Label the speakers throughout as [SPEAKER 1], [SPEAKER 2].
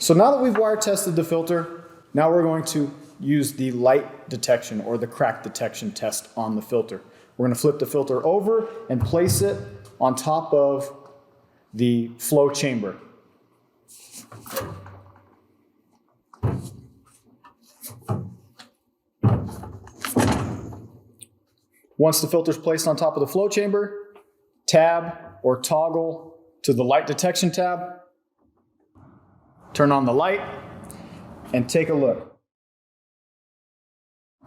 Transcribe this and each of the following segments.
[SPEAKER 1] So now that we've wire tested the filter, now we're going to use the light detection or the crack detection test on the filter. We're going to flip the filter over and place it on top of the flow chamber. Once the filter is placed on top of the flow chamber, tab or toggle to the light detection tab, turn on the light, and take a look.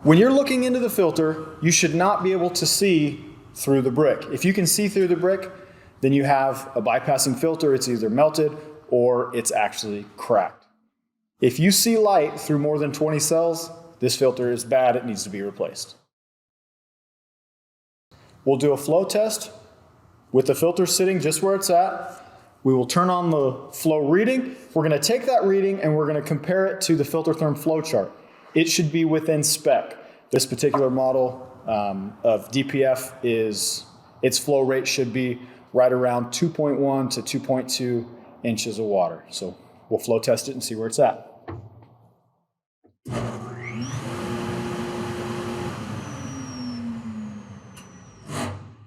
[SPEAKER 1] When you're looking into the filter, you should not be able to see through the brick. If you can see through the brick, then you have a bypassing filter. It's either melted or it's actually cracked. If you see light through more than 20 cells, this filter is bad. It needs to be replaced. We'll do a flow test with the filter sitting just where it's at. We will turn on the flow reading. We're going to take that reading and we're going to compare it to the Filtertherm flow chart. It should be within spec. This particular model of DPF its flow rate should be right around 2.1 to 2.2 inches of water. So we'll flow test it and see where it's at.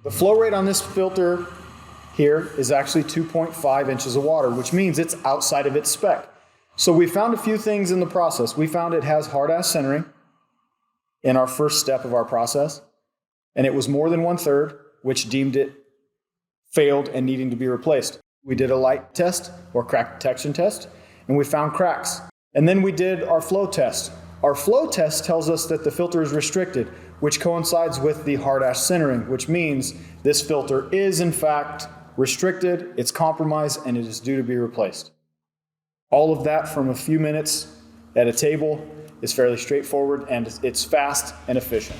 [SPEAKER 1] The flow rate on this filter here is actually 2.5 inches of water, which means it's outside of its spec. So we found a few things in the process. We found it has hard-ass centering in our first step of our process, and it was more than 1/3, which deemed it failed and needing to be replaced. We did a light test or crack detection test, and we found cracks. And then we did our flow test. Our flow test tells us that the filter is restricted, which coincides with the hard-ash centering, which means this filter is in fact restricted, it's compromised, and it is due to be replaced. All of that from a few minutes at a table is fairly straightforward, and it's fast and efficient.